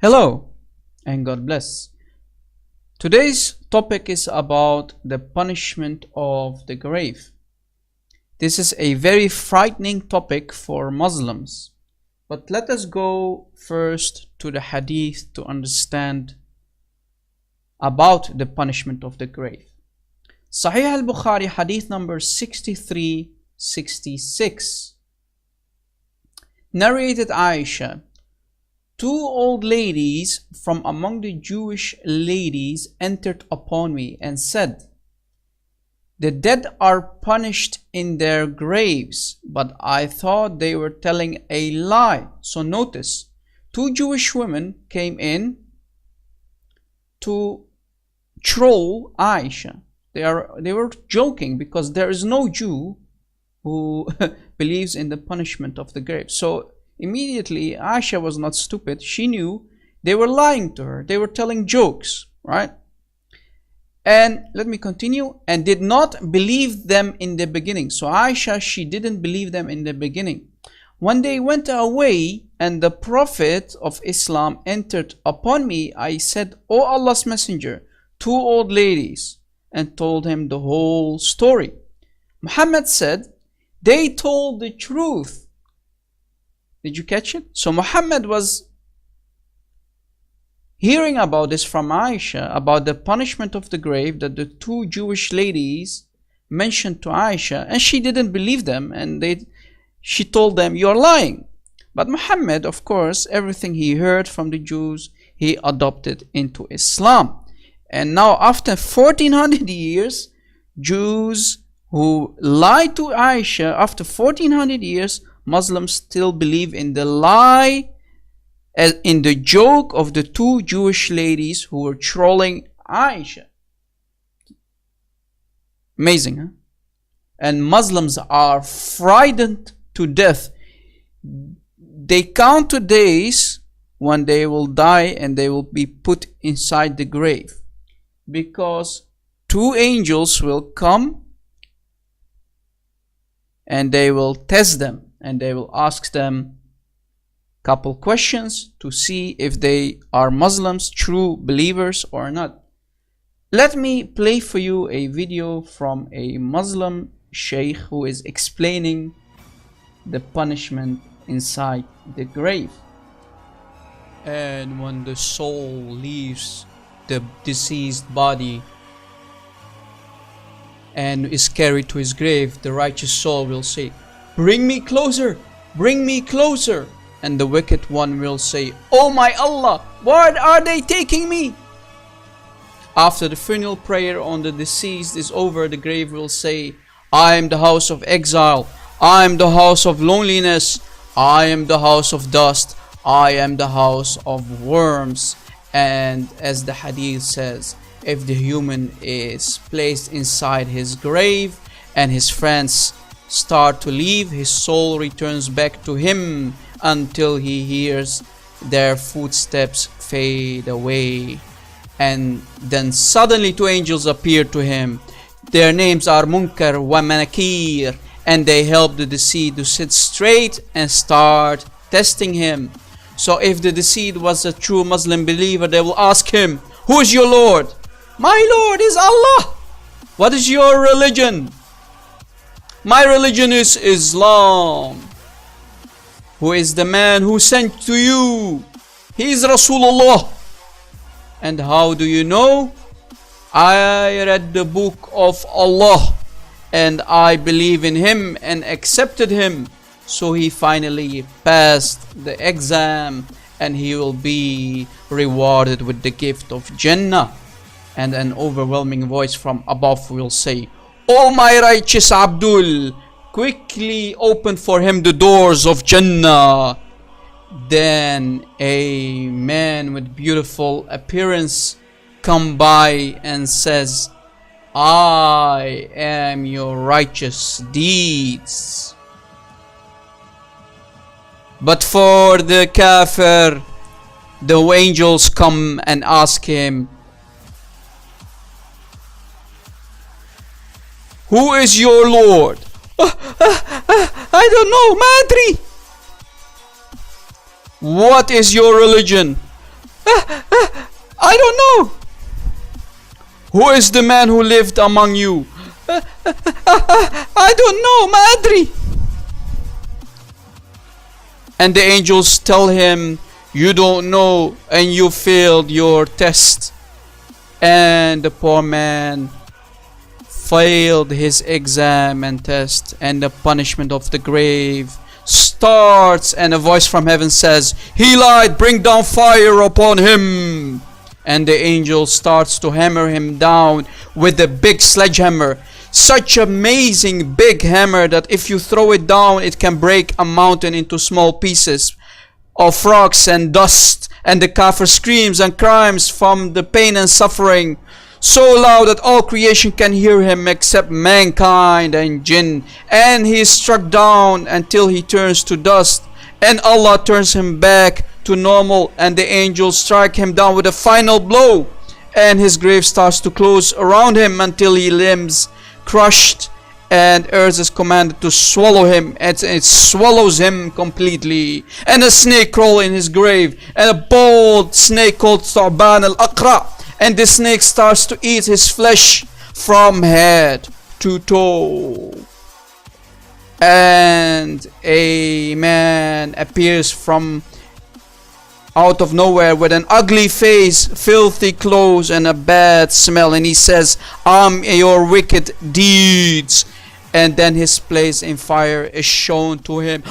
Hello and God bless. Today's topic is about the punishment of the grave. This is a very frightening topic for Muslims, but let us go first to the hadith to understand about the punishment of the grave. Sahih al-Bukhari, hadith number 6366, narrated Aisha, two old ladies from among the Jewish ladies entered upon me and said, the dead are punished in their graves, but I thought they were telling a lie. So notice, two Jewish women came in to troll Aisha. They were joking because there is no Jew who believes in the punishment of the grave. So immediately Aisha was not stupid. She knew they were lying to her. They were telling jokes, right? And let me continue. And did not believe them in the beginning. So Aisha, she didn't believe them in the beginning. When they went away and the Prophet of Islam entered upon me, I said, O Allah's Messenger, two old ladies, and told him the whole story. Muhammad said, they told the truth. Did you catch it? So Muhammad was hearing about this from Aisha, about the punishment of the grave that the two Jewish ladies mentioned to Aisha, and she didn't believe them, and she told them, you're lying. But Muhammad, of course, everything he heard from the Jews, he adopted into Islam. And now after 1400 years, Jews who lied to Aisha, after 1400 years, Muslims still believe in the lie, in the joke of the two Jewish ladies who were trolling Aisha. Amazing, huh? And Muslims are frightened to death. They count the days when they will die and they will be put inside the grave, because two angels will come and they will test them. And they will ask them a couple questions to see if they are Muslims, true believers or not. Let me play for you a video from a Muslim sheikh who is explaining the punishment inside the grave. And when the soul leaves the deceased body and is carried to his grave, the righteous soul will say, bring me closer, bring me closer. And the wicked one will say, oh my Allah, where are they taking me? After the funeral prayer on the deceased is over, the grave will say, I am the house of exile, I am the house of loneliness, I am the house of dust, I am the house of worms. And as the hadith says, if the human is placed inside his grave and his friends start to leave, his soul returns back to him until he hears their footsteps fade away. And then suddenly two angels appear to him. Their names are Munkar wa Nakir, and they help the deceased to sit straight and start testing him. So if the deceased was a true Muslim believer, they will ask him, who is your Lord? My Lord is Allah. What is your religion? My religion is Islam. Who is the man who sent to you? He is Rasulullah. And how do you know? I read the book of Allah and I believe in him and accepted him. So he finally passed the exam and he will be rewarded with the gift of Jannah. And an overwhelming voice from above will say, O my righteous Abdul, quickly open for him the doors of Jannah. Then a man with beautiful appearance come by and says, I am your righteous deeds. But for the kafir, the angels come and ask him, who is your Lord? I don't know, Madri. What is your religion? I don't know. Who is the man who lived among you? I don't know, ما أدري. And the angels tell him, you don't know and you failed your test. And the poor man failed his exam and test, and the punishment of the grave starts, and a voice from heaven says, he lied, bring down fire upon him. And the angel starts to hammer him down with a big sledgehammer, such amazing big hammer that if you throw it down it can break a mountain into small pieces of rocks and dust. And the kafir screams and cries from the pain and suffering so loud that all creation can hear him except mankind and jinn. And he is struck down until he turns to dust, and Allah turns him back to normal, and the angels strike him down with a final blow, and his grave starts to close around him until he limbs crushed, and earth is commanded to swallow him, and it swallows him completely. And a snake crawls in his grave, and a bold snake called Thu'ban al-Aqra, and the snake starts to eat his flesh from head to toe. And a man appears from out of nowhere with an ugly face, filthy clothes, and a bad smell, and he says, your wicked deeds. And then his place in fire is shown to him.